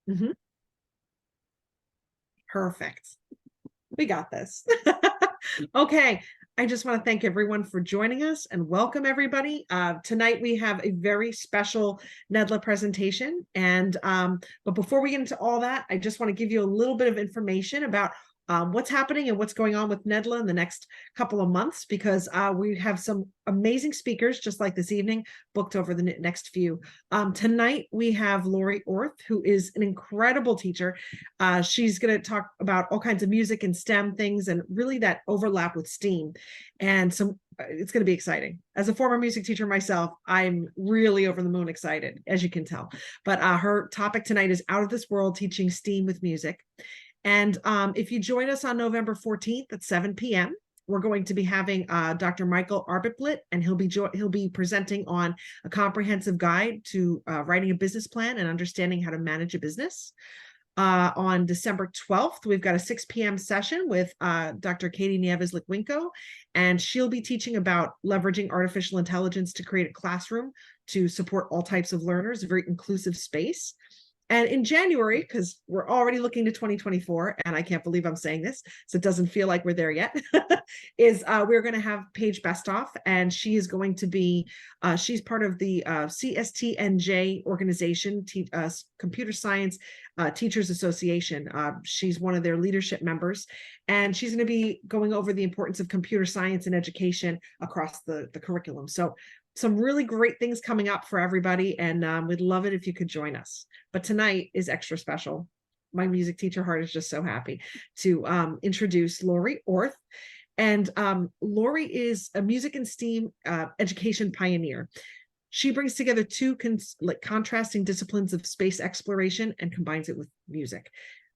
Mhm. Perfect. We got this. Okay. I just want to thank everyone for joining us and welcome everybody. Tonight we have a very special NEDLA presentation. But before we get into all that, I just want to give you a little bit of information about what's happening and what's going on with NEDLA in the next couple of months, because we have some amazing speakers, just like this evening, booked over the next few. Tonight, we have Laurie Orth, who is an incredible teacher. She's going to talk about all kinds of music and STEM things and really that overlap with STEAM. And it's going to be exciting. As a former music teacher myself, I'm really over the moon excited, as you can tell. But her topic tonight is Out of This World, Teaching STEAM with Music. And if you join us on November 14th at 7 p.m., we're going to be having Dr. Michael Arbitblit, and he'll be presenting on a comprehensive guide to writing a business plan and understanding how to manage a business. On December 12th, we've got a 6 p.m. session with Dr. Katie Nieves Liquinco, and she'll be teaching about leveraging artificial intelligence to create a classroom to support all types of learners, a very inclusive space. And in January, because we're already looking to 2024, and I can't believe I'm saying this, so it doesn't feel like we're there yet, we're going to have Paige Bestoff, and she is going to be, she's part of the CSTNJ organization, Computer Science Teachers Association. She's one of their leadership members, and she's going to be going over the importance of computer science in education across the curriculum. So some really great things coming up for everybody, and we'd love it if you could join us. But tonight is extra special. My music teacher heart is just so happy to introduce Laurie Orth. And Laurie is a music and STEAM education pioneer. She brings together two contrasting disciplines of space exploration and combines it with music.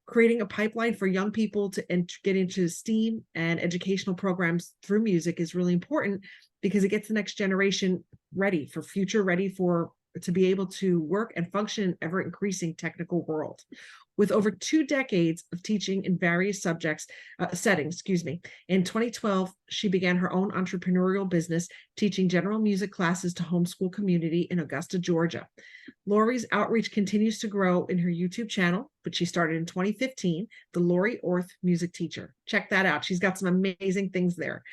Creating a pipeline for young people to get into STEAM and educational programs through music is really important, because it gets the next generation ready to be able to work and function in ever increasing technical world. With over 2 decades of teaching in various settings, in 2012, she began her own entrepreneurial business, teaching general music classes to homeschool community in Augusta, Georgia. Laurie's outreach continues to grow in her YouTube channel, which she started in 2015, the Laurie Orth Music Teacher. Check that out. She's got some amazing things there.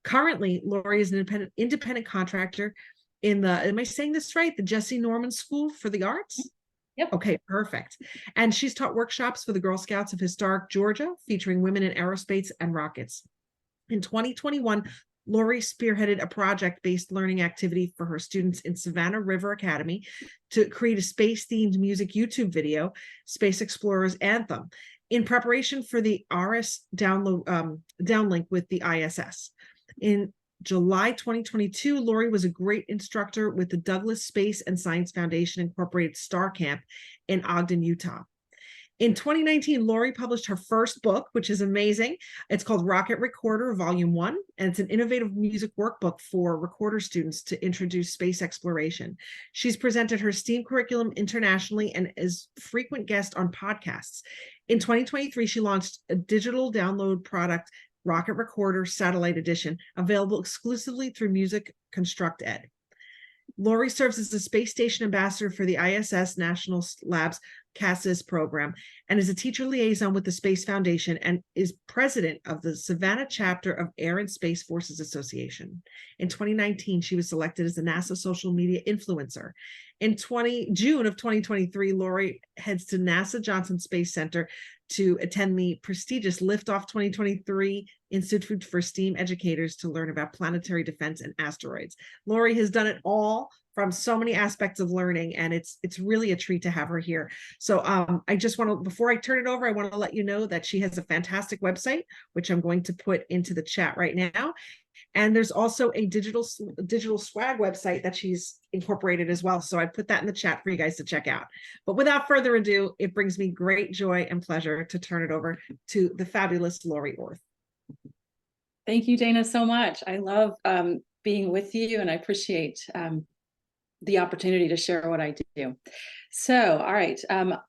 Currently, Laurie is an independent contractor in am I saying this right? The Jesse Norman School for the Arts? Yep. Okay, perfect. And she's taught workshops for the Girl Scouts of Historic Georgia, featuring women in aerospace and rockets. In 2021, Laurie spearheaded a project-based learning activity for her students in Savannah River Academy to create a space-themed music YouTube video, Space Explorer's Anthem, in preparation for the RS downlink with the ISS. In July 2022, Laurie was a great instructor with the Douglas Space and Science Foundation Incorporated Star Camp in Ogden, Utah. In 2019, Laurie published her first book, which is amazing. It's called Rocket Recorder, Volume 1, and it's an innovative music workbook for recorder students to introduce space exploration. She's presented her STEAM curriculum internationally and is a frequent guest on podcasts. In 2023, she launched a digital download product, Rocket Recorder Satellite Edition, available exclusively through Music Construct Ed. Laurie serves as the space station ambassador for the ISS National Labs CASIS program and is a teacher liaison with the Space Foundation and is president of the Savannah chapter of Air and Space Forces Association. In 2019, she was selected as a NASA social media influencer. In June of 2023, Laurie heads to NASA Johnson Space Center to attend the prestigious Liftoff 2023 Institute for STEAM Educators to learn about planetary defense and asteroids. Laurie has done it all from so many aspects of learning, and it's really a treat to have her here. So I just want to, before I turn it over, I want to let you know that she has a fantastic website, which I'm going to put into the chat right now. And there's also a digital swag website that she's incorporated as well. So I put that in the chat for you guys to check out. But without further ado, it brings me great joy and pleasure to turn it over to the fabulous Laurie Orth. Thank you, Dana, so much. I love being with you, and I appreciate the opportunity to share what I do. So, all right.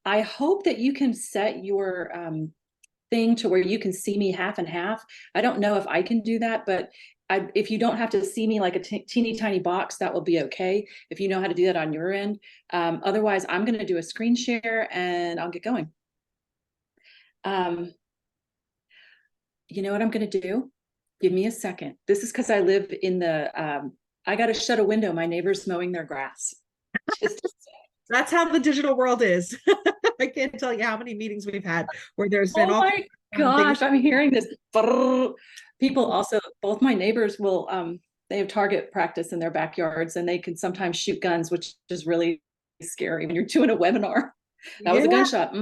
I hope that you can set your thing to where you can see me half and half. I don't know if I can do that, but if you don't have to see me like a teeny tiny box, that will be okay. If you know how to do that on your end. Otherwise, I'm going to do a screen share and I'll get going. You know what I'm going to do? Give me a second. This is because I live in I got to shut a window. My neighbor's mowing their grass. Just That's how the digital world is. I can't tell you how many meetings we've had where there's been oh all my gosh, I'm hearing this. People also, both my neighbors will, they have target practice in their backyards and they can sometimes shoot guns, which is really scary when you're doing a webinar. That was a gunshot.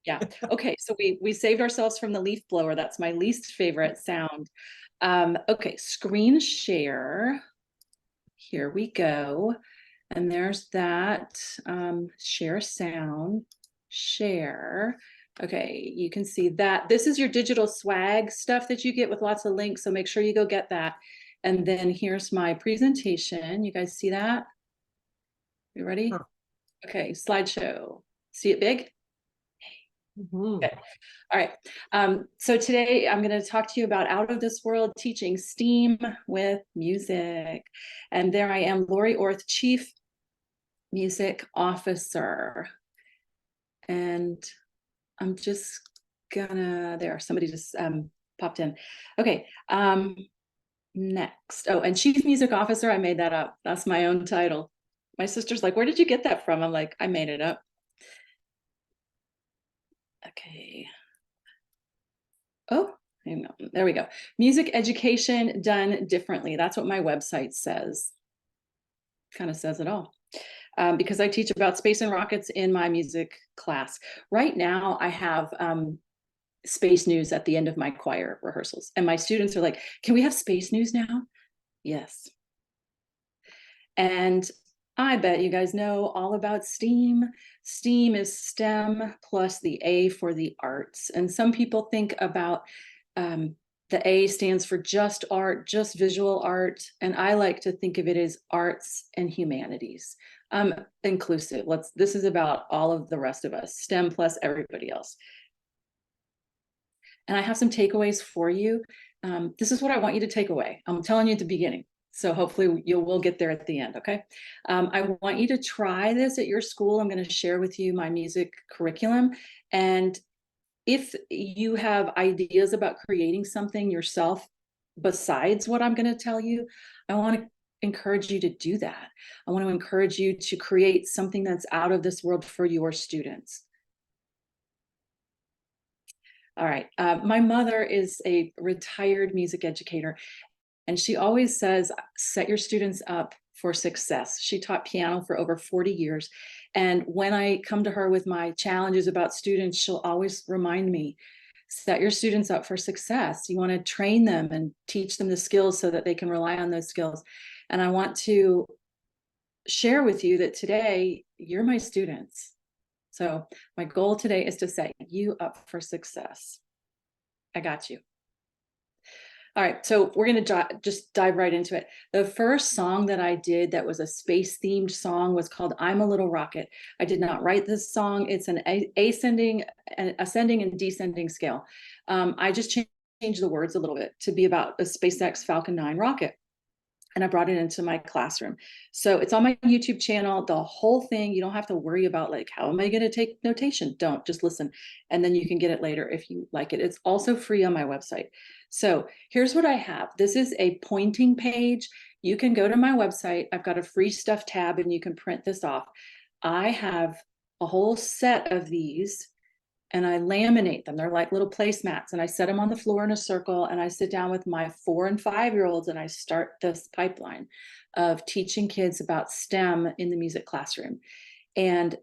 Yeah. Okay. So we saved ourselves from the leaf blower. That's my least favorite sound. Okay. Screen share. Here we go. And there's that. Share sound. Share. Okay. You can see that. This is your digital swag stuff that you get with lots of links. So make sure you go get that. And then here's my presentation. You guys see that? You ready? Okay. Slideshow. See it big? Okay. All right. So today I'm going to talk to you about out of this world teaching STEAM with music. And there I am, Laurie Orth, Chief Music Officer. And I'm just gonna, somebody just popped in. Okay. Next. Oh, and Chief Music Officer, I made that up. That's my own title. My sister's like, where did you get that from? I'm like, I made it up. Okay. Oh, hang on. There we go. Music education done differently. That's what my website says. Kind of says it all. Because I teach about space and rockets in my music class. Right now, I have space news at the end of my choir rehearsals. And my students are like, can we have space news now? Yes. And I bet you guys know all about STEAM. STEAM is STEM plus the A for the arts. And some people think about the A stands for just art, just visual art. And I like to think of it as arts and humanities. Inclusive. This is about all of the rest of us, STEM plus everybody else. And I have some takeaways for you. This is what I want you to take away. I'm telling you at the beginning. So hopefully we'll get there at the end, okay? I want you to try this at your school. I'm going to share with you my music curriculum. And if you have ideas about creating something yourself besides what I'm going to tell you, I want to encourage you to do that. I want to encourage you to create something that's out of this world for your students. All right. My mother is a retired music educator, and she always says, set your students up for success. She taught piano for over 40 years. And when I come to her with my challenges about students, she'll always remind me, set your students up for success. You want to train them and teach them the skills so that they can rely on those skills. And I want to share with you that today, you're my students. So my goal today is to set you up for success. I got you. All right, so we're going to just dive right into it. The first song that I did that was a space-themed song was called I'm a Little Rocket. I did not write this song. It's an ascending and descending scale. I just changed the words a little bit to be about a SpaceX Falcon 9 rocket. And I brought it into my classroom. So it's on my YouTube channel, the whole thing. You don't have to worry about like, how am I going to take notation? Don't, just listen. And then you can get it later if you like it. It's also free on my website. So here's what I have. This is a pointing page. You can go to my website. I've got a free stuff tab and you can print this off. I have a whole set of these and I laminate them. They're like little placemats, and I set them on the floor in a circle, and I sit down with my 4- and 5-year-olds and I start this pipeline of teaching kids about STEM in the music classroom. And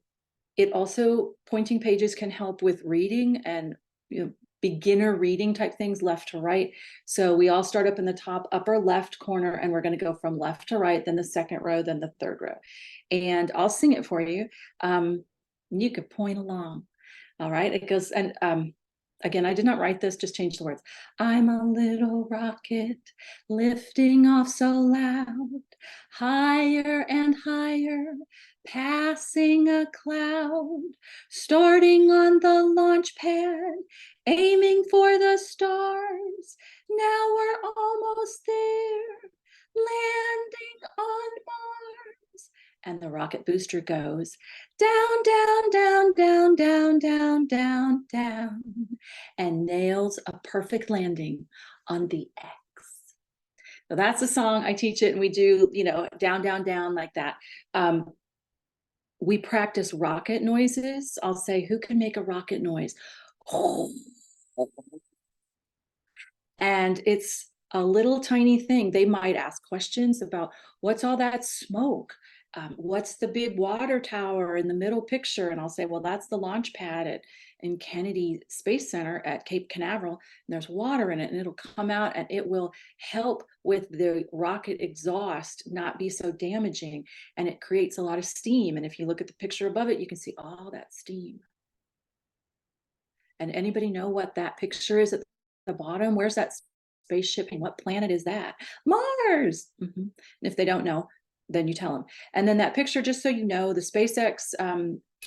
it also, pointing pages can help with reading and beginner reading type things, left to right. So we all start up in the top upper left corner, and we're going to go from left to right, then the second row, then the third row. And I'll sing it for you. You could point along. All right, it goes, and Again, I did not write this, just change the words. I'm a little rocket lifting off so loud, higher and higher, passing a cloud, starting on the launch pad, aiming for the stars. Now we're almost there, landing on Mars. And the rocket booster goes down, down, down, down, down, down, down, down, and nails a perfect landing on the X. So that's the song. I teach it, and we do, down, down, down, like that. We practice rocket noises. I'll say, who can make a rocket noise? And it's a little tiny thing. They might ask questions about, what's all that smoke? What's the big water tower in the middle picture? And I'll say, well, that's the launch pad in Kennedy Space Center at Cape Canaveral. And there's water in it, and it'll come out, and it will help with the rocket exhaust not be so damaging. And it creates a lot of steam. And if you look at the picture above it, you can see all that steam. And anybody know what that picture is at the bottom? Where's that spaceship, and what planet is that? Mars. And if they don't know, then you tell them. And then that picture, just so you know, the SpaceX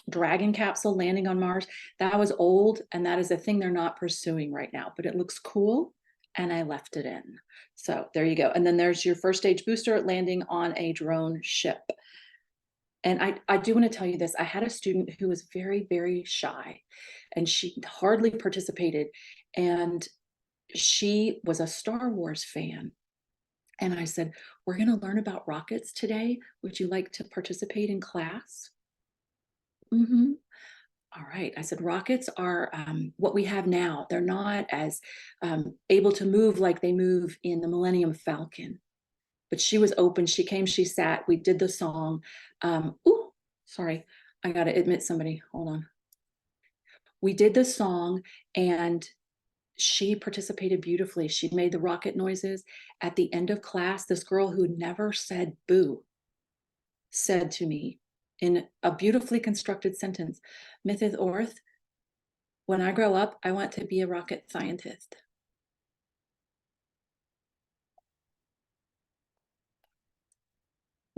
Dragon capsule landing on Mars, that was old, and that is a thing they're not pursuing right now, but it looks cool, and I left it in. So there you go. And then there's your first stage booster landing on a drone ship. And I do want to tell you this. I had a student who was very, very shy, and she hardly participated. And she was a Star Wars fan. And I said, we're going to learn about rockets today. Would you like to participate in class? All right. I said, rockets are what we have now. They're not as able to move like they move in the Millennium Falcon. But she was open. She came, she sat, we did the song. Ooh, sorry. I got to admit somebody. Hold on. We did the song, and she participated beautifully. She made the rocket noises. At the end of class, this girl who never said boo said to me in a beautifully constructed sentence, Mrs. Orth, when I grow up, I want to be a rocket scientist.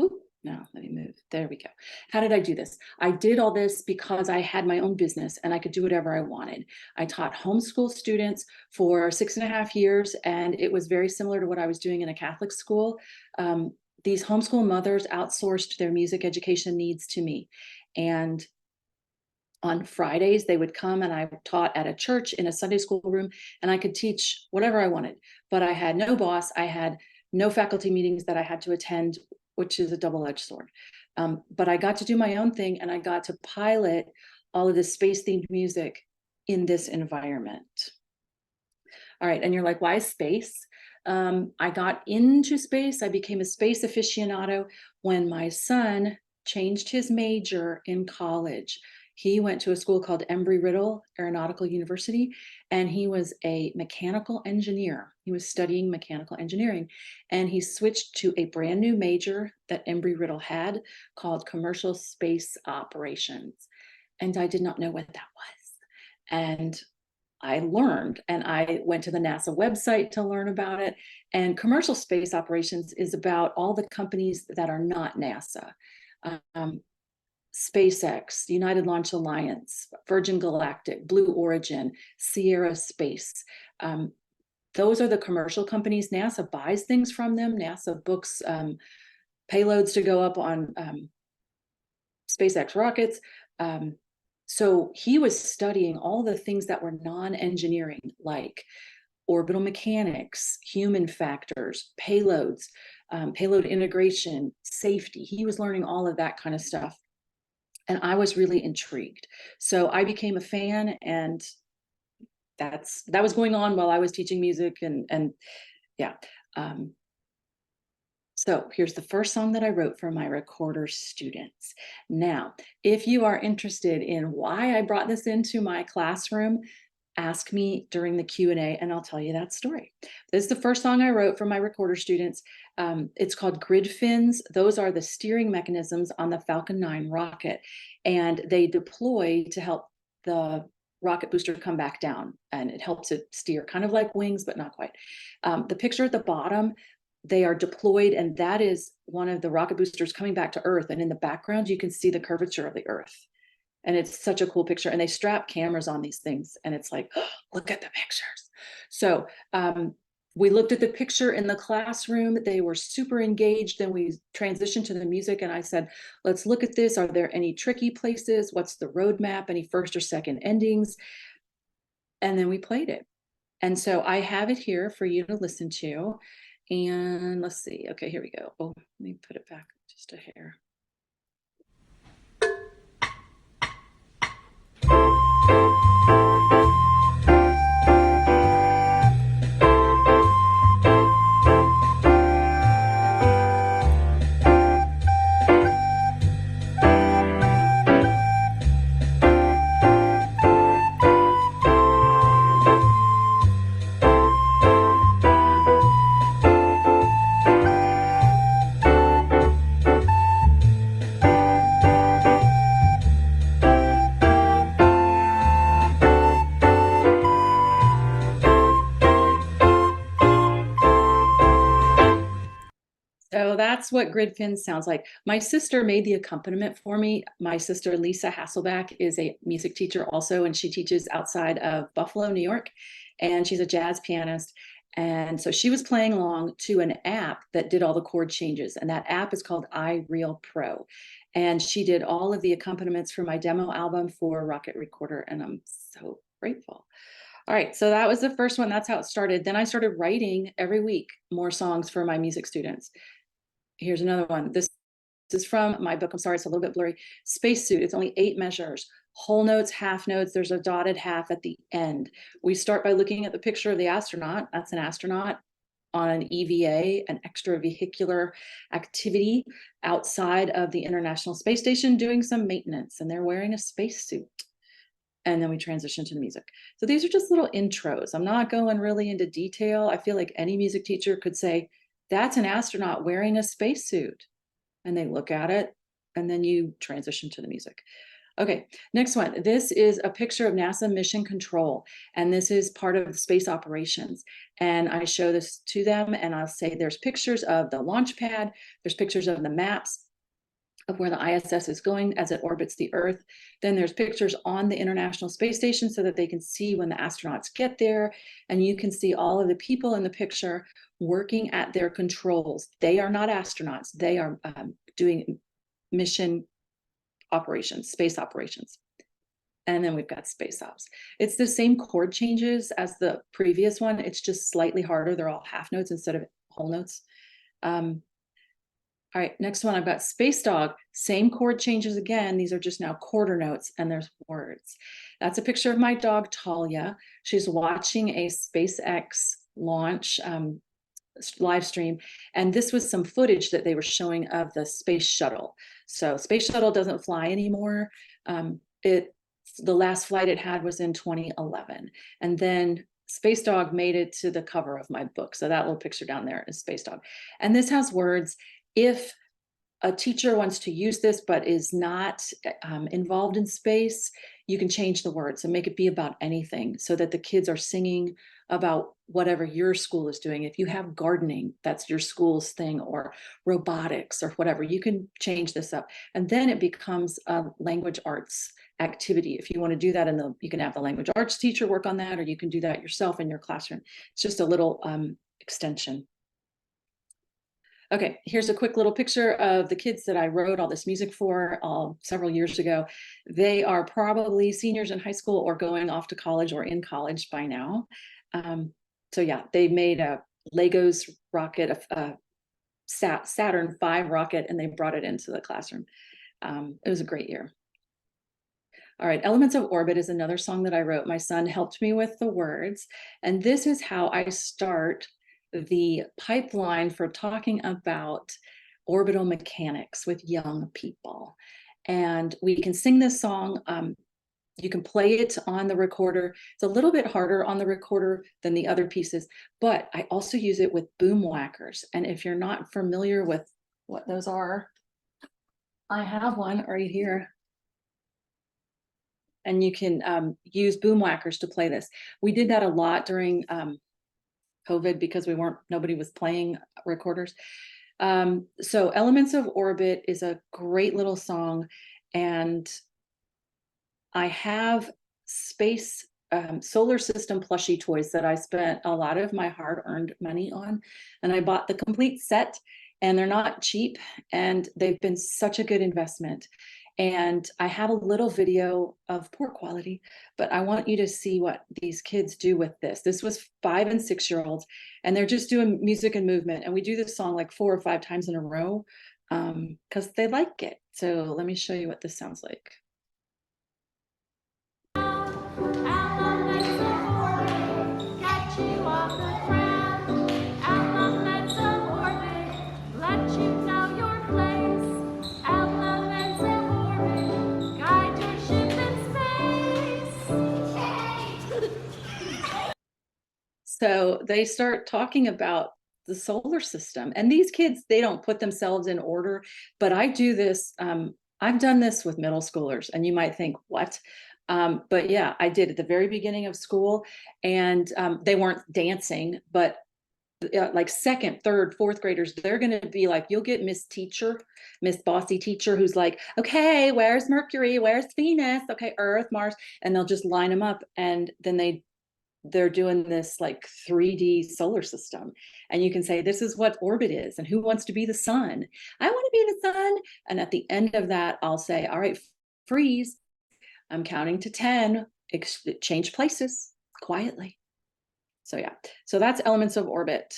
Ooh, no, let me move. There we go. How did I do this? I did all this because I had my own business and I could do whatever I wanted. I taught homeschool students for 6.5 years, and it was very similar to what I was doing in a Catholic school. These homeschool mothers outsourced their music education needs to me. And on Fridays, they would come, and I taught at a church in a Sunday school room, and I could teach whatever I wanted. But I had no boss. I had no faculty meetings that I had to attend, which is a double-edged sword. But I got to do my own thing, and I got to pilot all of this space-themed music in this environment. All right, and you're like, why space? I got into space. I became a space aficionado when my son changed his major in college. He went to a school called Embry-Riddle Aeronautical University, and he was a mechanical engineer. He was studying mechanical engineering, and he switched to a brand new major that Embry-Riddle had called commercial space operations. And I did not know what that was. And I learned, and I went to the NASA website to learn about it. And commercial space operations is about all the companies that are not NASA. SpaceX, United Launch Alliance, Virgin Galactic, Blue Origin, Sierra Space. Those are the commercial companies. NASA buys things from them. NASA books payloads to go up on SpaceX rockets. So he was studying all the things that were non-engineering, like orbital mechanics, human factors, payloads, payload integration, safety. He was learning all of that kind of stuff. And I was really intrigued. So I became a fan, and that was going on while I was teaching music, and yeah. So here's the first song that I wrote for my recorder students. Now, if you are interested in why I brought this into my classroom, ask me during the Q&A, and I'll tell you that story. This is the first song I wrote for my recorder students. It's called Grid Fins. Those are the steering mechanisms on the Falcon 9 rocket, and they deploy to help the rocket booster come back down, and it helps it steer, kind of like wings, but not quite. The picture at the bottom, they are deployed, and that is one of the rocket boosters coming back to Earth. And in the background, you can see the curvature of the Earth. And it's such a cool picture. And they strap cameras on these things, and it's like, oh, look at the pictures. So we looked at the picture in the classroom. They were super engaged. Then we transitioned to the music, and I said, let's look at this. Are there any tricky places? What's the roadmap? Any first or second endings? And then we played it. And so I have it here for you to listen to. And let's see. Okay, here we go. Oh, let me put it back just a hair. So that's what grid pins sounds like. My sister made the accompaniment for me. My sister, Lisa Hasselback, is a music teacher also, and she teaches outside of Buffalo, New York, and she's a jazz pianist. And so she was playing along to an app that did all the chord changes, and that app is called iReal Pro. And she did all of the accompaniments for my demo album for Rocket Recorder, and I'm so grateful. All right, so that was the first one. That's how it started. Then I started writing every week more songs for my music students. Here's another one. This is from my book. I'm sorry, it's a little bit blurry. Spacesuit. It's only 8 measures. Whole notes, half notes. There's a dotted half at the end. We start by looking at the picture of the astronaut. That's an astronaut on an EVA, an extravehicular activity outside of the International Space Station doing some maintenance, and they're wearing a spacesuit. And then we transition to the music. So these are just little intros. I'm not going really into detail. I feel like any music teacher could say, that's an astronaut wearing a spacesuit. And they look at it, and then you transition to the music. Okay, next one. This is a picture of NASA Mission Control, and this is part of the space operations. And I show this to them, and I'll say there's pictures of the launch pad, there's pictures of the maps of where the ISS is going as it orbits the Earth. Then there's pictures on the International Space Station so that they can see when the astronauts get there. And you can see all of the people in the picture working at their controls. They are not astronauts. They are doing mission operations, space operations. And then we've got space ops. It's the same chord changes as the previous one. It's just slightly harder. They're all half notes instead of whole notes. All right, next one, I've got Space Dog. Same chord changes again. These are just now quarter notes, and there's words. That's a picture of my dog, Talia. She's watching a SpaceX launch live stream. And this was some footage that they were showing of the space shuttle. So space shuttle doesn't fly anymore. The last flight it had was in 2011. And then Space Dog made it to the cover of my book. So that little picture down there is Space Dog. And this has words. If a teacher wants to use this but is not involved in space, you can change the words and make it be about anything so that the kids are singing about whatever your school is doing. If you have gardening, that's your school's thing, or robotics or whatever, you can change this up. And then it becomes a language arts activity. If you want to do that, you can have the language arts teacher work on that, or you can do that yourself in your classroom. It's just a little extension. Okay, here's a quick little picture of the kids that I wrote all this music for several years ago. They are probably seniors in high school or going off to college or in college by now. So yeah, they made a Legos rocket, a Saturn V rocket, and they brought it into the classroom. It was a great year. All right, Elements of Orbit is another song that I wrote. My son helped me with the words, and this is how I start the pipeline for talking about orbital mechanics with young people. And we can sing this song. You can play it on the recorder. It's a little bit harder on the recorder than the other pieces, but I also use it with boom whackers. And if you're not familiar with what those are, I have one right here. and you can use boom whackers to play this. We did that a lot during COVID because nobody was playing recorders. So Elements of Orbit is a great little song, and I have space solar system plushie toys that I spent a lot of my hard-earned money on, and I bought the complete set, and they're not cheap, and they've been such a good investment. And I have a little video of poor quality, but I want you to see what these kids do with this. This was 5 and 6-year-olds, and they're just doing music and movement. And we do this song like 4 or 5 times in a row because they like it. So let me show you what this sounds like. So they start talking about the solar system, and these kids, they don't put themselves in order, but I do this. I've done this with middle schoolers, and you might think, what? But yeah, I did at the very beginning of school, and they weren't dancing, but like 2nd, 3rd, 4th graders, they're going to be like, you'll get Miss Teacher, Miss Bossy Teacher, who's like, okay, where's Mercury? Where's Venus? Okay, Earth, Mars, and they'll just line them up, and then they're doing this like 3D solar system. And you can say, this is what orbit is, and who wants to be the sun? I want to be the sun. And at the end of that, I'll say, all right, freeze. I'm counting to 10, change places quietly. So yeah, so that's Elements of Orbit.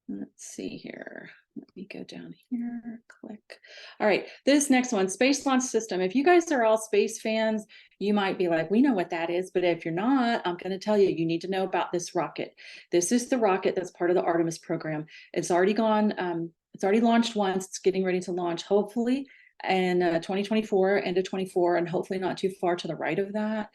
Let's see here. Let me go down here, click. All right, this next one, Space Launch System. If you guys are all space fans, you might be like, we know what that is, but if you're not, I'm going to tell you, you need to know about this rocket. This is the rocket that's part of the Artemis program. It's already gone, it's already launched once. It's getting ready to launch, hopefully, in 2024, end of 24, and hopefully not too far to the right of that.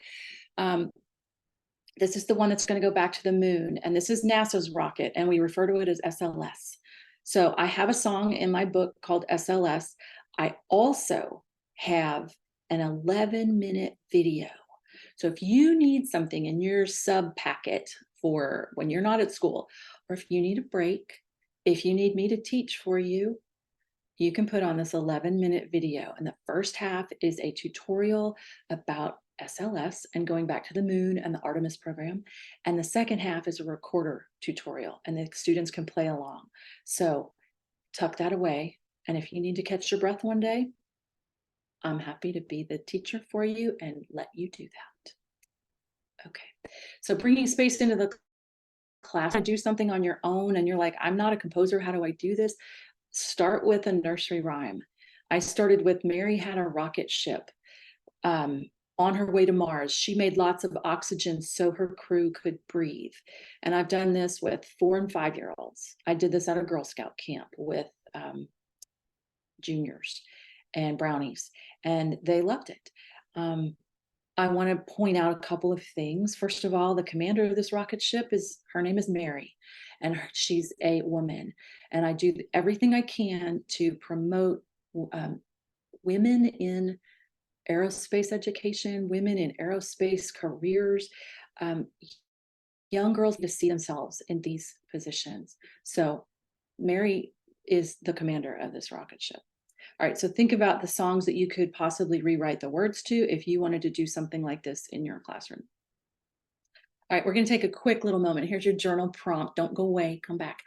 This is the one that's going to go back to the moon, and this is NASA's rocket, and we refer to it as SLS. So I have a song in my book called SLS. I also have an 11-minute video. So if you need something in your sub packet for when you're not at school, or if you need a break, if you need me to teach for you, you can put on this 11-minute video. And the first half is a tutorial about SLS and going back to the moon and the Artemis program. And the second half is a recorder tutorial, and the students can play along. So tuck that away. And if you need to catch your breath one day, I'm happy to be the teacher for you and let you do that. Okay, so bringing space into the class, do something on your own, and you're like, I'm not a composer, how do I do this? Start with a nursery rhyme. I started with Mary had a rocket ship. On her way to Mars, she made lots of oxygen so her crew could breathe. And I've done this with 4 and 5-year-olds. I did this at a Girl Scout camp with juniors and brownies, and they loved it. I want to point out a couple of things. First of all, the commander of this rocket ship her name is Mary, and she's a woman. And I do everything I can to promote women in aerospace education, women in aerospace careers. Young girls need to see themselves in these positions. So Mary is the commander of this rocket ship. All right, so think about the songs that you could possibly rewrite the words to if you wanted to do something like this in your classroom. All right, we're going to take a quick little moment. Here's your journal prompt. Don't go away, come back.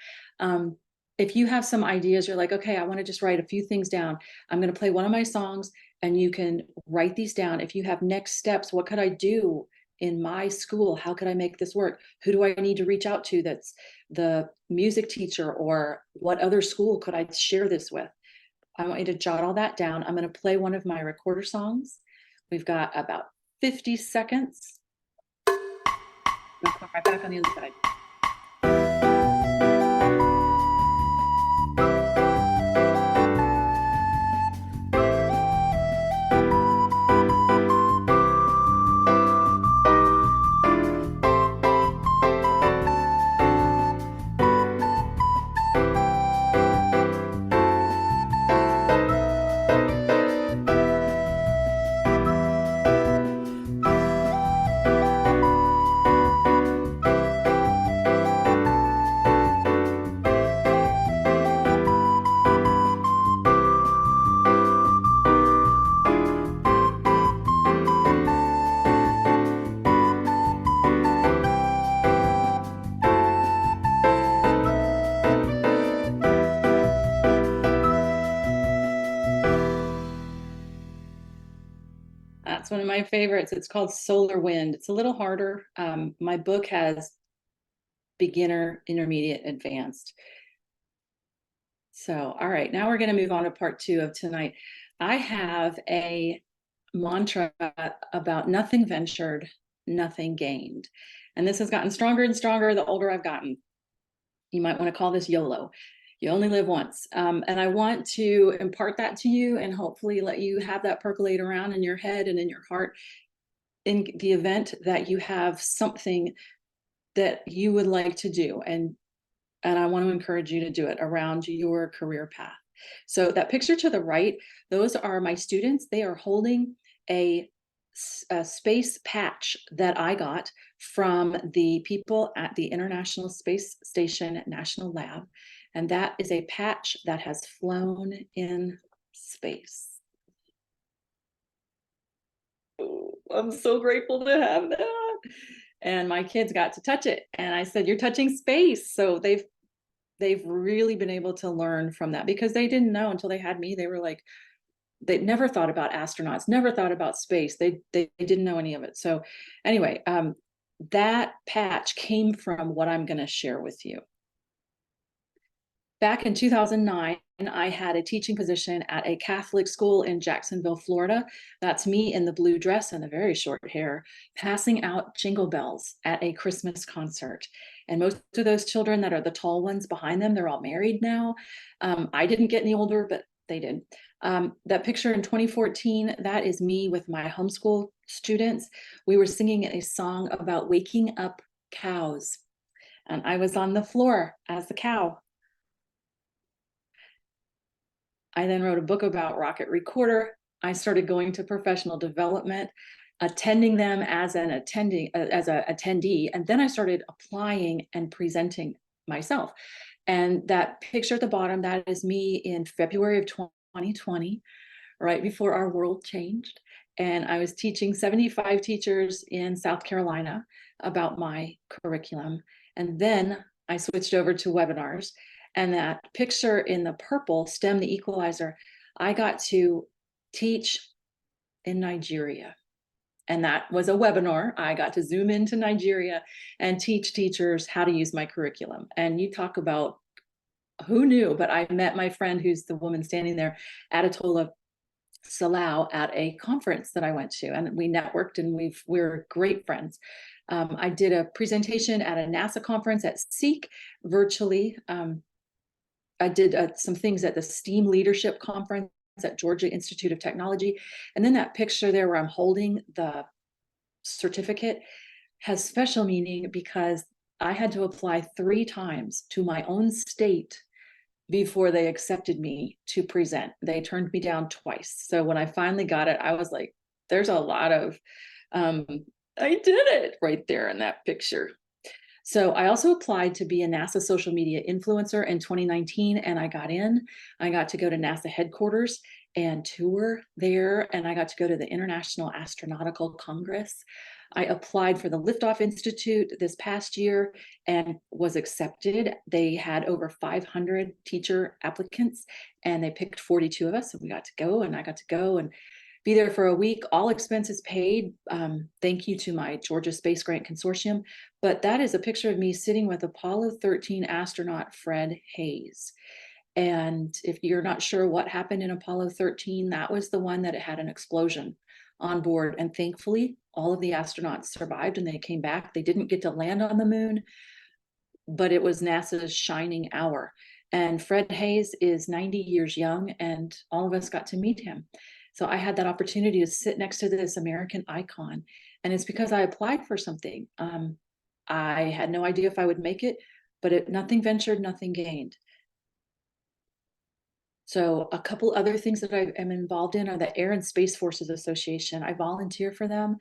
If you have some ideas, you're like, okay, I want to just write a few things down. I'm going to play one of my songs, and you can write these down. If you have next steps, what could I do in my school? How could I make this work? Who do I need to reach out to that's the music teacher, or what other school could I share this with? I want you to jot all that down. I'm going to play one of my recorder songs. We've got about 50 seconds. I'll come right back on the other side. my favorites. It's called Solar Wind. It's a little harder. My book has beginner, intermediate, advanced. So, all right, now we're going to move on to part 2 of tonight. I have a mantra about nothing ventured, nothing gained. And this has gotten stronger and stronger the older I've gotten. You might want to call this YOLO. You only live once. And I want to impart that to you and hopefully let you have that percolate around in your head and in your heart in the event that you have something that you would like to do. And I want to encourage you to do it around your career path. So that picture to the right, those are my students. They are holding a space patch that I got from the people at the International Space Station National Lab. And that is a patch that has flown in space. Oh, I'm so grateful to have that. And my kids got to touch it. And I said, you're touching space. So they've really been able to learn from that because they didn't know until they had me. They were like, they never thought about astronauts, never thought about space. They didn't know any of it. So anyway, that patch came from what I'm going to share with you. Back in 2009, I had a teaching position at a Catholic school in Jacksonville, Florida. That's me in the blue dress and the very short hair, passing out jingle bells at a Christmas concert. And most of those children that are the tall ones behind them, they're all married now. I didn't get any older, but they did. That picture in 2014, that is me with my homeschool students. We were singing a song about waking up cows. And I was on the floor as the cow. I then wrote a book about Rocket Recorder. I started going to professional development, attending them as an attendee, and then I started applying and presenting myself. And that picture at the bottom, that is me in February of 2020, right before our world changed. And I was teaching 75 teachers in South Carolina about my curriculum. And then I switched over to webinars. And that picture in the purple, STEM the Equalizer, I got to teach in Nigeria. And that was a webinar. I got to zoom into Nigeria and teach teachers how to use my curriculum. And you talk about who knew, but I met my friend who's the woman standing there, Adetola Salau, at a conference that I went to, and we networked and we're great friends. I did a presentation at a NASA conference at SEEK virtually. I did some things at the STEAM Leadership Conference at Georgia Institute of Technology. And then that picture there where I'm holding the certificate has special meaning because I had to apply 3 times to my own state before they accepted me to present. They turned me down twice. So when I finally got it, I was like, there's a lot of, I did it right there in that picture. So I also applied to be a NASA social media influencer in 2019, and I got in. I got to go to NASA headquarters and tour there, and I got to go to the International Astronautical Congress. I applied for the Liftoff Institute this past year and was accepted. They had over 500 teacher applicants, and they picked 42 of us, and we got to go, and I got to go and be there for a week, all expenses paid. Thank you to my Georgia Space Grant Consortium. But that is a picture of me sitting with Apollo 13 astronaut Fred Hayes. And if you're not sure what happened in Apollo 13, that was the one that it had an explosion on board. And thankfully, all of the astronauts survived and they came back. They didn't get to land on the moon, but it was NASA's shining hour. And Fred Hayes is 90 years young, and all of us got to meet him. So I had that opportunity to sit next to this American icon. And it's because I applied for something. I had no idea if I would make it, but nothing ventured, nothing gained. So a couple other things that I am involved in are the Air and Space Forces Association. I volunteer for them.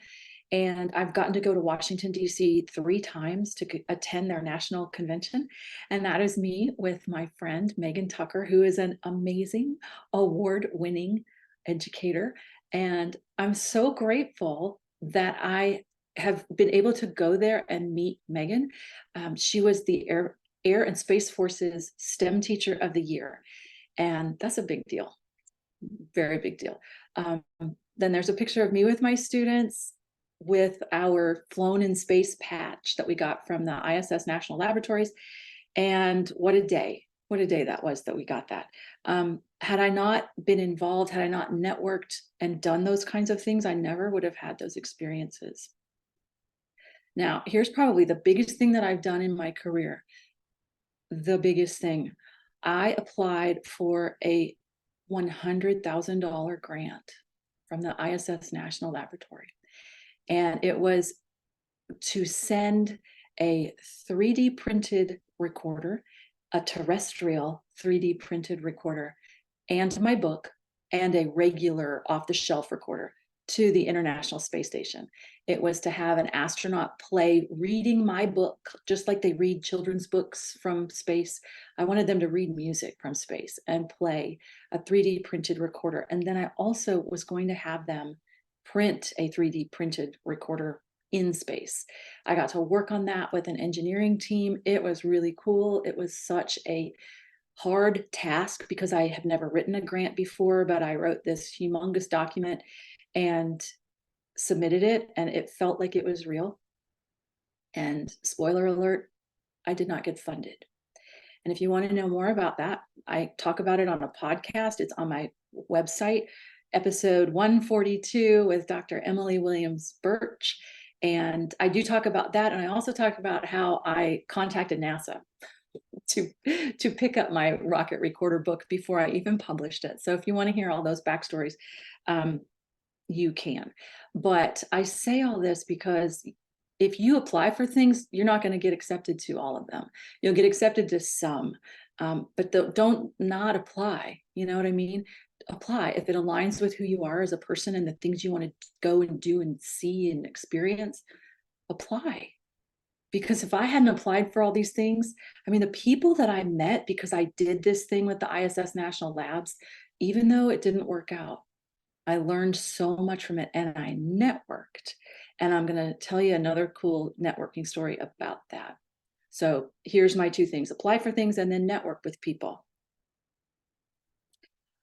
And I've gotten to go to Washington, D.C. 3 times to attend their national convention. And that is me with my friend, Megan Tucker, who is an amazing award-winning educator. And I'm so grateful that I have been able to go there and meet Megan. She was the Air and Space Forces STEM Teacher of the Year. And that's a big deal, very big deal. then there's a picture of me with my students with our flown in space patch that we got from the ISS National Laboratories. And what a day that was that we got that. Had I not been involved, had I not networked and done those kinds of things, I never would have had those experiences. Now, here's probably the biggest thing that I've done in my career. The biggest thing. I applied for a $100,000 grant from the ISS National Laboratory. And it was to send a 3D printed recorder, a terrestrial 3D printed recorder, and my book, and a regular off-the-shelf recorder to the International Space Station. It was to have an astronaut play reading my book, just like they read children's books from space. I wanted them to read music from space and play a 3D printed recorder. And then I also was going to have them print a 3D printed recorder in space. I got to work on that with an engineering team. It was really cool. It was such a hard task because I have never written a grant before, but I wrote this humongous document and submitted it, and it felt like it was real. And spoiler alert, I did not get funded. And if you want to know more about that, I talk about it on a podcast. It's on my website, episode 142 with Dr. Emily Williams Birch. And I do talk about that. And I also talk about how I contacted NASA to pick up my rocket recorder book before I even published it. So if you want to hear all those backstories, you can. But I say all this because if you apply for things, you're not going to get accepted to all of them. You'll get accepted to some, but don't not apply. You know what I mean? Apply if it aligns with who you are as a person and the things you want to go and do and see and experience. Apply. Because if I hadn't applied for all these things, I mean, the people that I met because I did this thing with the ISS National Labs, even though it didn't work out, I learned so much from it and I networked. And I'm going to tell you another cool networking story about that. So here's my two things: apply for things and then network with people.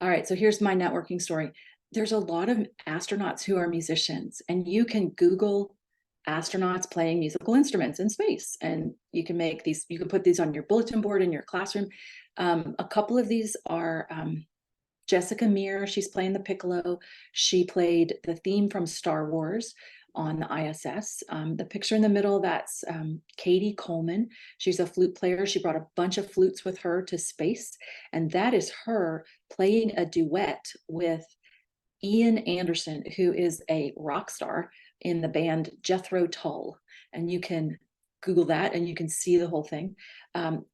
All right, so here's my networking story. There's a lot of astronauts who are musicians, and you can Google astronauts playing musical instruments in space, and you can make these, you can put these on your bulletin board in your classroom. A couple of these are Jessica Meir, she's playing the piccolo. She played the theme from Star Wars on the ISS. The picture in the middle, that's Katie Coleman. She's a flute player. She brought a bunch of flutes with her to space. And that is her playing a duet with Ian Anderson, who is a rock star in the band Jethro Tull. And you can Google that and you can see the whole thing.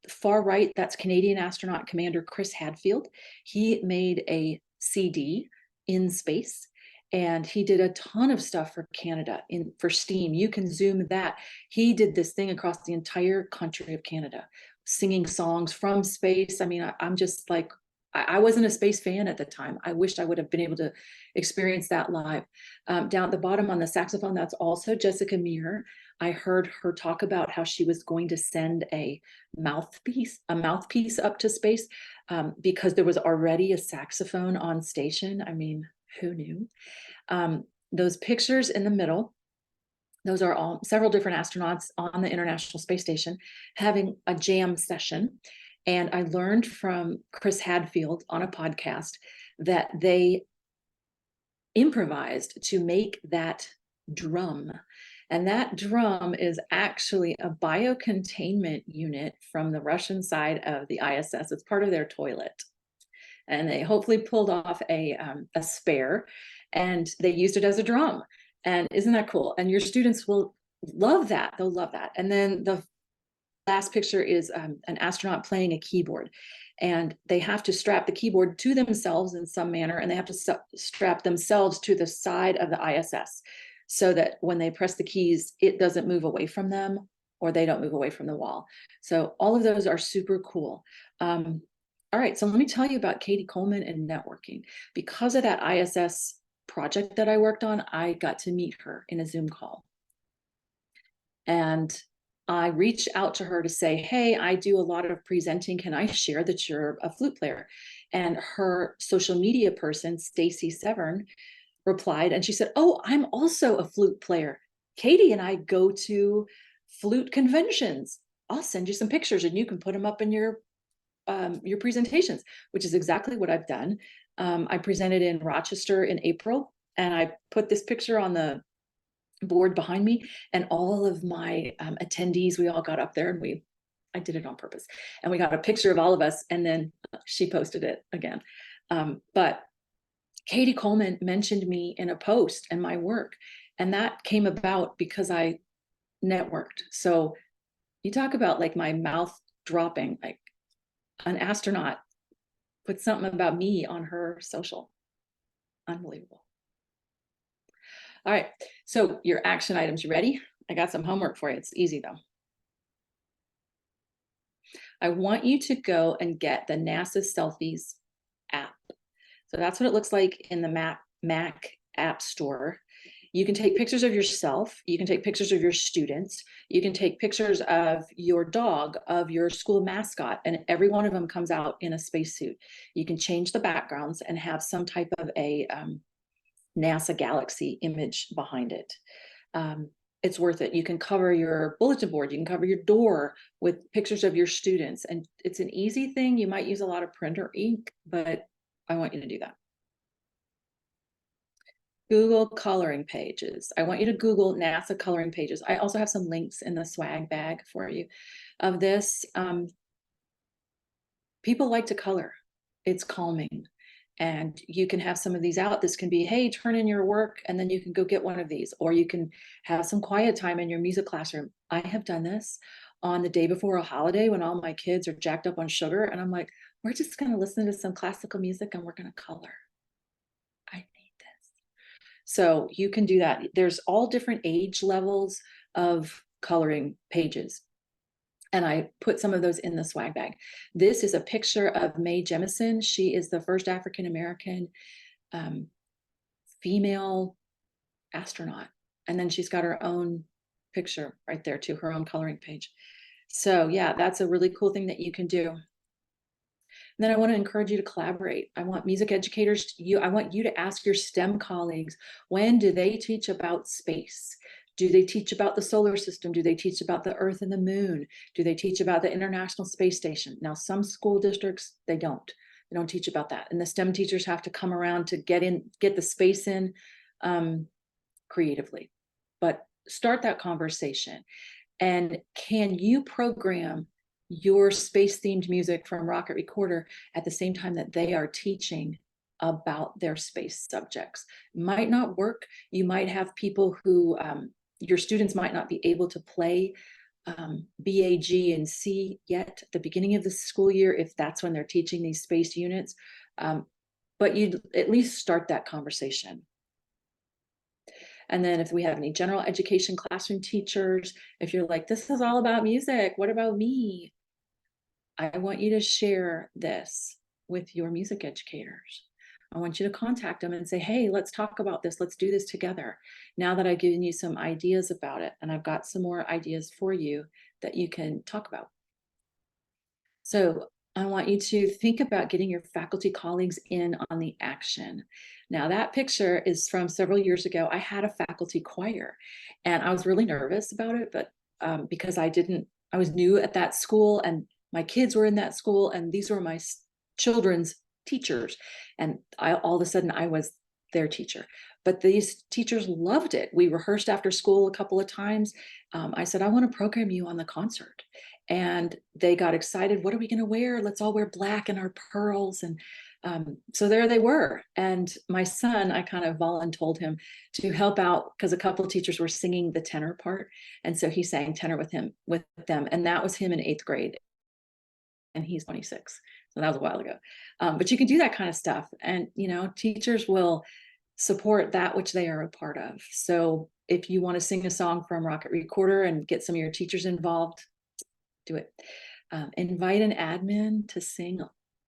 Far right, that's Canadian astronaut Commander Chris Hadfield. He made a CD in space and he did a ton of stuff for Canada for STEAM. You can zoom that. He did this thing across the entire country of Canada, singing songs from space. I mean, I'm just like, I wasn't a space fan at the time. I wished I would have been able to experience that live. Down at the bottom on the saxophone, that's also Jessica Meir. I heard her talk about how she was going to send a mouthpiece up to space because there was already a saxophone on station. I mean, who knew? Those pictures in the middle, those are all several different astronauts on the International Space Station having a jam session. And I learned from Chris Hadfield on a podcast that they improvised to make that drum. And that drum is actually a biocontainment unit from the Russian side of the ISS. It's part of their toilet. And they hopefully pulled off a spare and they used it as a drum. And isn't that cool? And your students will love that. They'll love that. And then the last picture is an astronaut playing a keyboard, and they have to strap the keyboard to themselves in some manner, and they have to strap themselves to the side of the ISS so that when they press the keys, it doesn't move away from them or they don't move away from the wall. So all of those are super cool. All right, so let me tell you about Katie Coleman and networking. Because of that ISS project that I worked on, I got to meet her in a Zoom call. And I reached out to her to say, hey, I do a lot of presenting. Can I share that you're a flute player? And her social media person, Stacy Severn, replied and she said, "Oh, I'm also a flute player. Katie and I go to flute conventions. I'll send you some pictures and you can put them up in your presentations," which is exactly what I've done. I presented in Rochester in April, and I put this picture on the board behind me, and all of my attendees, we all got up there, and I did it on purpose, and we got a picture of all of us, and then she posted it again. But Katie Coleman mentioned me in a post and my work, and that came about because I networked. So you talk about like my mouth dropping, like an astronaut put something about me on her social. Unbelievable. All right, so your action items, you ready? I got some homework for you. It's easy though. I want you to go and get the NASA Selfies app. So that's what it looks like in the Mac App Store. You can take pictures of yourself. You can take pictures of your students. You can take pictures of your dog, of your school mascot, and every one of them comes out in a spacesuit. You can change the backgrounds and have some type of a NASA galaxy image behind it. It's worth it. You can cover your bulletin board. You can cover your door with pictures of your students. And it's an easy thing. You might use a lot of printer ink, but I want you to do that. Google coloring pages. I want you to Google NASA coloring pages. I also have some links in the swag bag for you of this. People like to color. It's calming. And you can have some of these out. This can be, hey, turn in your work, and then you can go get one of these. Or you can have some quiet time in your music classroom. I have done this on the day before a holiday when all my kids are jacked up on sugar. And I'm like, we're just going to listen to some classical music and we're going to color. I need this. So you can do that. There's all different age levels of coloring pages. And I put some of those in the swag bag. This is a picture of Mae Jemison. She is the first African-American female astronaut. And then she's got her own picture right there too, her own coloring page. So yeah, that's a really cool thing that you can do. And then I want to encourage you to collaborate. I want music educators, I want you to ask your STEM colleagues, when do they teach about space? Do they teach about the solar system? Do they teach about the Earth and the moon? Do they teach about the International Space Station? Now, some school districts, they don't teach about that. And the STEM teachers have to come around to get the space in creatively. But start that conversation. And can you program your space themed music from Rocket Recorder at the same time that they are teaching about their space subjects? Might not work. You might have people who your students might not be able to play B, A, G, and C yet at the beginning of the school year, if that's when they're teaching these space units. But you'd at least start that conversation. And then if we have any general education classroom teachers, if you're like, this is all about music, what about me? I want you to share this with your music educators. I want you to contact them and say, hey, let's talk about this. Let's do this together. Now that I've given you some ideas about it, and I've got some more ideas for you that you can talk about. So I want you to think about getting your faculty colleagues in on the action. Now that picture is from several years ago. I had a faculty choir and I was really nervous about it, but because I was new at that school and my kids were in that school and these were my children's teachers. And all of a sudden I was their teacher. But these teachers loved it. We rehearsed after school a couple of times. I said, I want to program you on the concert. And they got excited. What are we going to wear? Let's all wear black and our pearls. And so there they were. And my son, I kind of voluntold him to help out because a couple of teachers were singing the tenor part. And so he sang tenor with them. And that was him in 8th grade. And he's 26. So that was a while ago. But you can do that kind of stuff. And, teachers will support that which they are a part of. So if you want to sing a song from Rocket Recorder and get some of your teachers involved, do it. Invite an admin to sing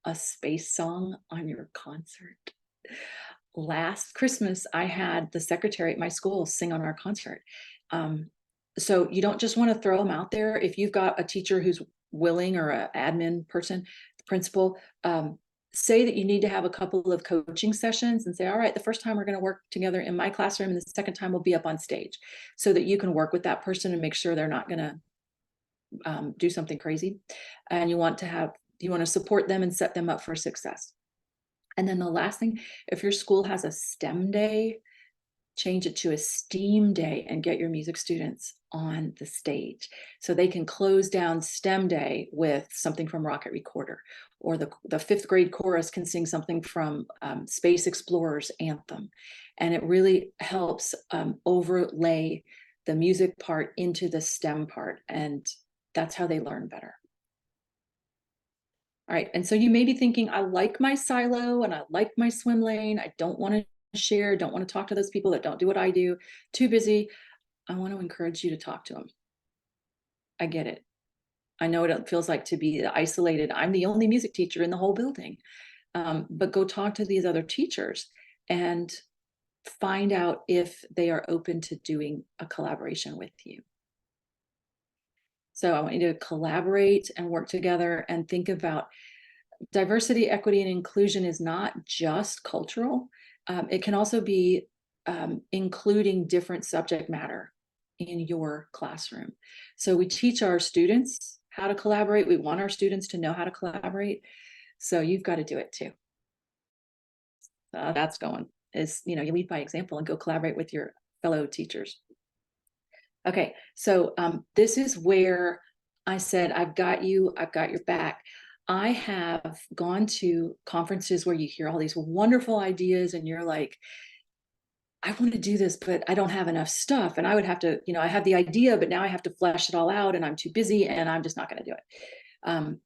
a space song on your concert. Last Christmas, I had the secretary at my school sing on our concert. So you don't just want to throw them out there. If you've got a teacher who's willing or an admin person, the principal, say that you need to have a couple of coaching sessions and say, all right, the first time we're going to work together in my classroom, and the second time we'll be up on stage, so that you can work with that person and make sure they're not going to do something crazy. And you want to support them and set them up for success. And then the last thing, if your school has a STEM day, change it to a STEAM day and get your music students on the stage so they can close down STEM day with something from Rocket Recorder, or the fifth grade chorus can sing something from Space Explorer's Anthem. And it really helps overlay the music part into the STEM part, and that's how they learn better. All right, and so you may be thinking, I like my silo and I like my swim lane. I don't want to share, don't want to talk to those people that don't do what I do, too busy. I want to encourage you to talk to them. I get it. I know what it feels like to be isolated. I'm the only music teacher in the whole building. But go talk to these other teachers and find out if they are open to doing a collaboration with you. So I want you to collaborate and work together and think about diversity, equity, and inclusion is not just cultural. It can also be including different subject matter in your classroom. So we teach our students how to collaborate. We want our students to know how to collaborate. So you've got to do it too. That's going is, you lead by example and go collaborate with your fellow teachers. Okay, so this is where I said, I've got you, I've got your back. I have gone to conferences where you hear all these wonderful ideas and you're like, I want to do this, but I don't have enough stuff. And I would have to, I have the idea, but now I have to flesh it all out and I'm too busy and I'm just not going to do it.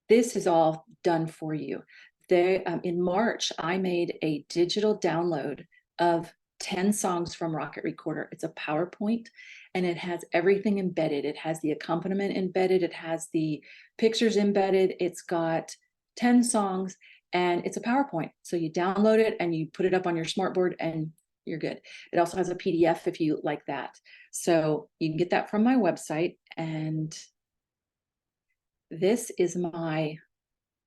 This is all done for you. In March, I made a digital download of 10 songs from Rocket Recorder. It's a PowerPoint and it has everything embedded. It has the accompaniment embedded. It has the pictures embedded. It's got 10 songs and it's a PowerPoint. So you download it and you put it up on your smartboard and you're good. It also has a PDF if you like that. So you can get that from my website. And this is my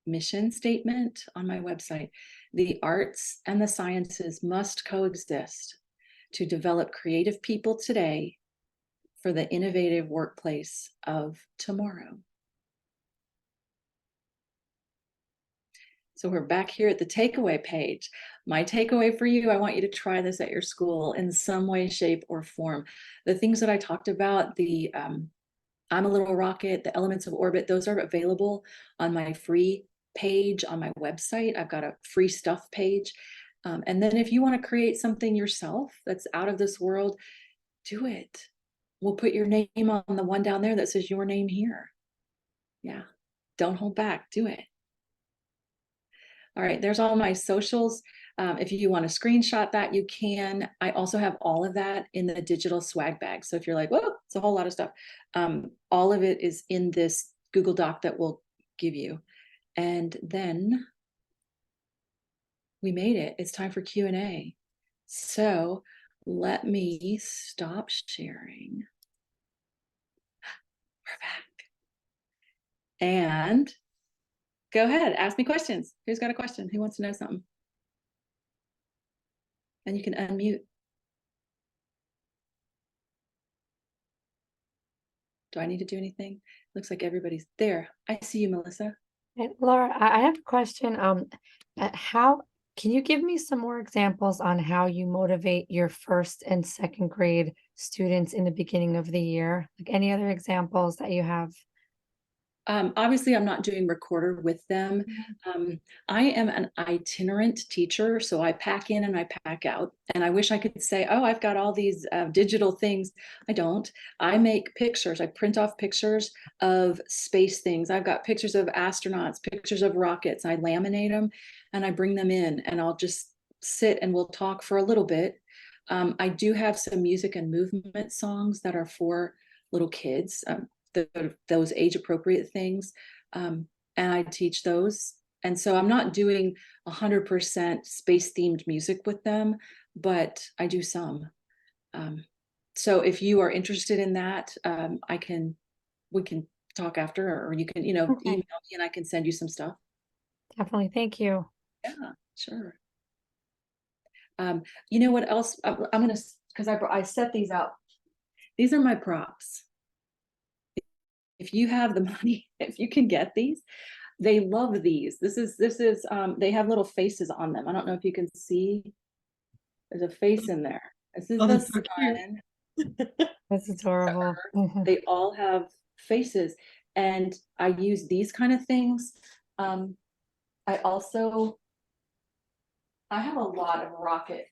mission statement on my website. The arts and the sciences must coexist to develop creative people today for the innovative workplace of tomorrow. So we're back here at the takeaway page. My takeaway for you, I want you to try this at your school in some way, shape, or form. The things that I talked about, the I'm a Little Rocket, the Elements of Orbit, those are available on my free page on my website. I've got a free stuff page. And then if you want to create something yourself that's out of this world, do it. We'll put your name on the one down there that says your name here. Yeah, don't hold back, do it. All right, there's all my socials. If you want to screenshot that, you can. I also have all of that in the digital swag bag. So if you're like, whoa, it's a whole lot of stuff. All of it is in this Google Doc that we'll give you. And then we made it. It's time for Q&A. So let me stop sharing. We're back. And go ahead, ask me questions. Who's got a question? Who wants to know something? And you can unmute. Do I need to do anything? Looks like everybody's there. I see you, Melissa. Hey, Laura, I have a question. How can you give me some more examples on how you motivate your first and second grade students in the beginning of the year? Like any other examples that you have? Obviously, I'm not doing recorder with them. I am an itinerant teacher, so I pack in and I pack out. And I wish I could say, oh, I've got all these digital things. I don't. I make pictures. I print off pictures of space things. I've got pictures of astronauts, pictures of rockets. I laminate them and I bring them in and I'll just sit and we'll talk for a little bit. I do have some music and movement songs that are for little kids. Those age appropriate things. And I teach those. And so I'm not doing 100% space themed music with them, but I do some. So if you are interested in that, we can talk after, or you can, email me and I can send you some stuff. Definitely. Thank you. Yeah, sure. You know what else? I'm gonna, because I set these out. These are my props. If you have the money, if you can get these, they love these. This is they have little faces on them. I don't know if you can see. There's a face in there. This is Oh, the that's so cute. sun, That's the adorable. earth. They all have faces, and I use these kind of things. I also I have a lot of rocket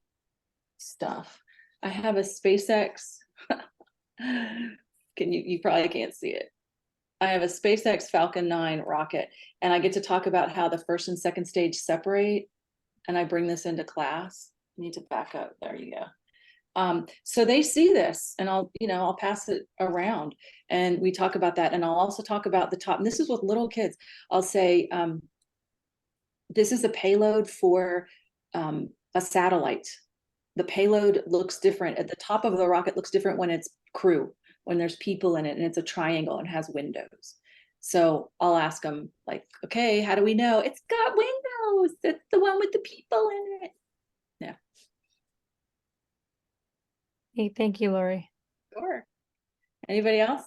stuff. I have a SpaceX. You probably can't see it. I have a SpaceX Falcon 9 rocket, and I get to talk about how the first and second stage separate, and I bring this into class. I need to back up. There you go. So they see this, and I'll pass it around, and we talk about that, and I'll also talk about the top. And this is with little kids. I'll say, this is a payload for a satellite. The payload looks different. At the top of the rocket looks different when it's crew, when there's people in it, and it's a triangle and has windows. So I'll ask them, like, okay, how do we know? It's got windows. It's the one with the people in it. Yeah. Hey, thank you, Laurie. Sure. Anybody else?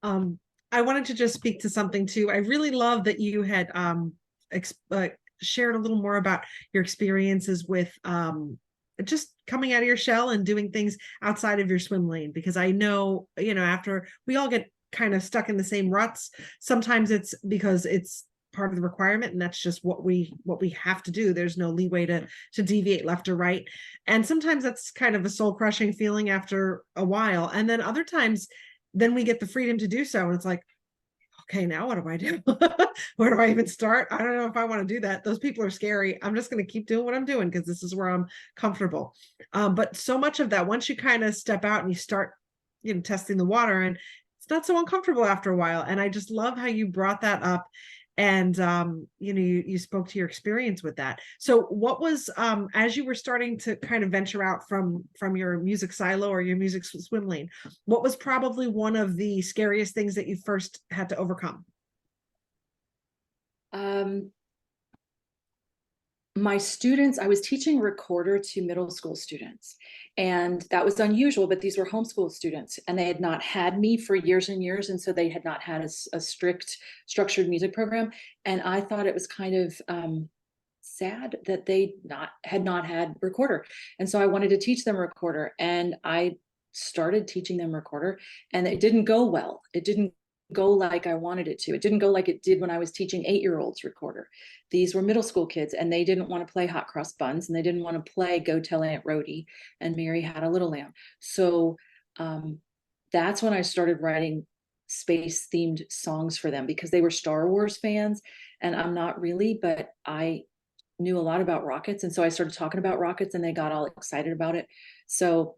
I wanted to just speak to something too. I really love that you had shared a little more about your experiences with just coming out of your shell and doing things outside of your swim lane, because I know, after we all get kind of stuck in the same ruts, sometimes it's because it's part of the requirement, and that's just what we have to do. There's no leeway to deviate left or right, and sometimes that's kind of a soul crushing feeling after a while, and then other times then we get the freedom to do so, and it's like, okay, now what do I do? Where do I even start? I don't know if I want to do that. Those people are scary. I'm just going to keep doing what I'm doing because this is where I'm comfortable. But so much of that, once you kind of step out and you start, testing the water, and it's not so uncomfortable after a while. And I just love how you brought that up. And you spoke to your experience with that. So what was as you were starting to kind of venture out from your music silo or your music swim lane, what was probably one of the scariest things that you first had to overcome? My students, I was teaching recorder to middle school students, and that was unusual, but these were homeschool students, and they had not had me for years and years, and so they had not had a strict structured music program. And I thought it was kind of sad that they had not had recorder, and so I wanted to teach them recorder, and I started teaching them recorder, and it didn't go well. It didn't go like I wanted it to. It didn't go like it did when I was teaching 8-year-olds recorder. These were middle school kids, and they didn't want to play hot cross buns, and they didn't want to play Go Tell Aunt Rhody and Mary Had a Little Lamb. So that's when I started writing space themed songs for them, because they were Star Wars fans, and I'm not really, but I knew a lot about rockets, and so I started talking about rockets, and they got all excited about it. So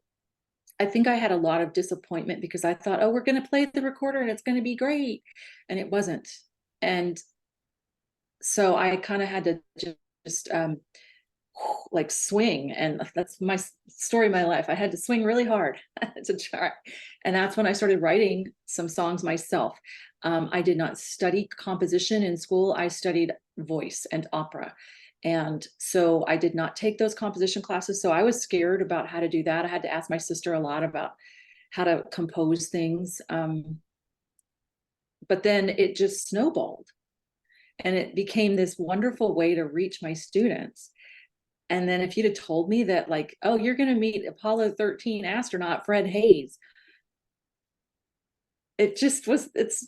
I think I had a lot of disappointment, because I thought, oh, we're going to play the recorder and it's going to be great. And it wasn't. And so I kind of had to just like swing. And that's my story of my life. I had to swing really hard to try. And that's when I started writing some songs myself. I did not study composition in school. I studied voice and opera. And so I did not take those composition classes. So I was scared about how to do that. I had to ask my sister a lot about how to compose things. But then it just snowballed, and it became this wonderful way to reach my students. And then if you'd have told me that, like, oh, you're going to meet Apollo 13 astronaut Fred Hayes, it's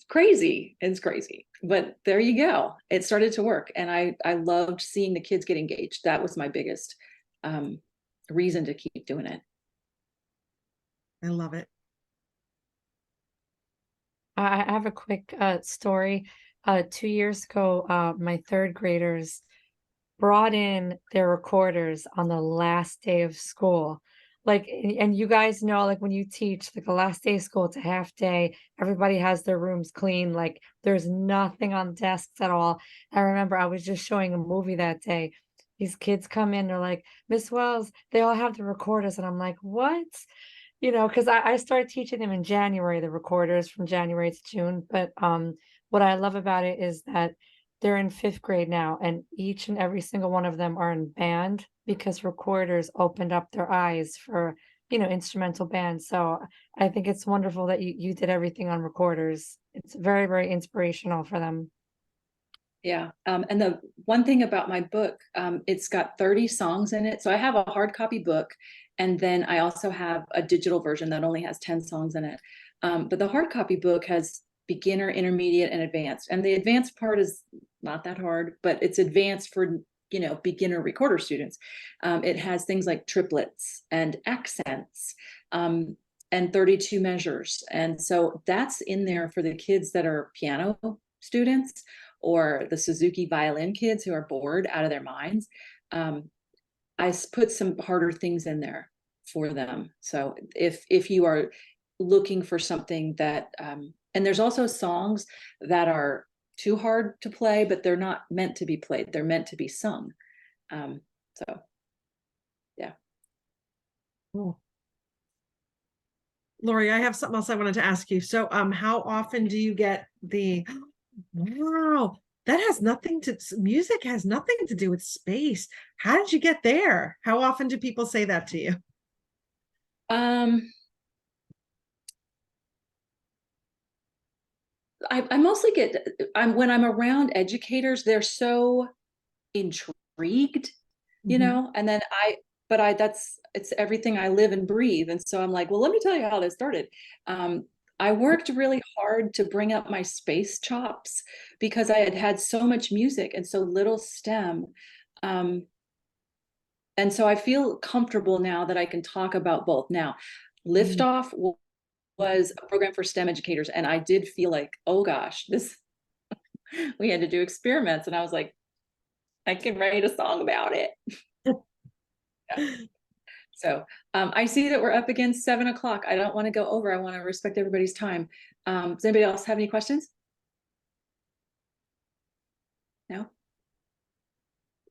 crazy. It's crazy. But there you go. It started to work. And I loved seeing the kids get engaged. That was my biggest reason to keep doing it. I love it. I have a quick story. 2 years ago, my third graders brought in their recorders on the last day of school. Like, and you guys know, like when you teach, like the last day of school, it's a half day. Everybody has their rooms clean. Like there's nothing on desks at all. I remember I was just showing a movie that day. These kids come in, they're like, Miss Wells, they all have the recorders. And I'm like, what? Because I started teaching them in January, the recorders from January to June. But what I love about it is that they're in 5th grade now, and each and every single one of them are in band because recorders opened up their eyes for, instrumental bands. So I think it's wonderful that you did everything on recorders. It's very, very inspirational for them. Yeah. And the one thing about my book, it's got 30 songs in it. So I have a hard copy book, and then I also have a digital version that only has 10 songs in it. But the hard copy book has beginner, intermediate, and advanced. And the advanced part is not that hard, but it's advanced for, beginner recorder students. It has things like triplets and accents, and 32 measures. And so that's in there for the kids that are piano students, or the Suzuki violin kids who are bored out of their minds. I put some harder things in there for them. So if you are looking for something that, and there's also songs that are too hard to play, but they're not meant to be played. They're meant to be sung. So yeah. Cool. Laurie, I have something else I wanted to ask you. So, how often do you get the, wow, that has nothing to, music has nothing to do with space. How did you get there? How often do people say that to you? I mostly get, when I'm around educators, they're so intrigued, Mhm. and then it's everything I live and breathe. And so I'm like, well, let me tell you how this started. I worked really hard to bring up my space chops because I had had so much music and so little STEM. And so I feel comfortable now that I can talk about both. Now, Mhm. Liftoff was a program for STEM educators, and I did feel like, oh gosh, this we had to do experiments, and I was like, I can write a song about it. Yeah. So I see that we're up against 7 o'clock. I don't want to go over. I want to respect everybody's time. Does anybody else have any questions? No?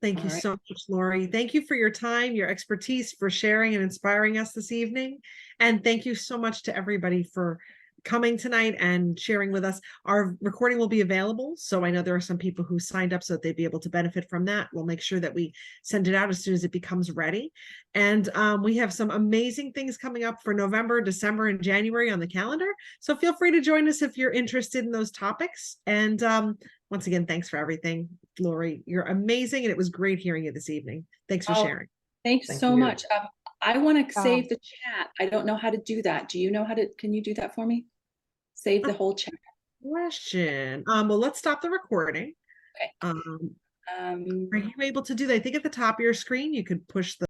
Thank All you right. so much, Laurie. Thank you for your time, your expertise, for sharing and inspiring us this evening. And thank you so much to everybody for coming tonight and sharing with us. Our recording will be available. So I know there are some people who signed up so that they'd be able to benefit from that. We'll make sure that we send it out as soon as it becomes ready. And we have some amazing things coming up for November, December, and January on the calendar. So feel free to join us if you're interested in those topics. And once again, thanks for everything, Laurie. You're amazing, and it was great hearing you this evening. Thanks for Oh, sharing. thanks Thank so you. much. I want to Um, save the chat. I don't know how to do that. Do you know how to, can you do that for me? Save the whole chat. Question. Well, let's stop the recording. Okay. Are you able to do that? I think at the top of your screen, you could push the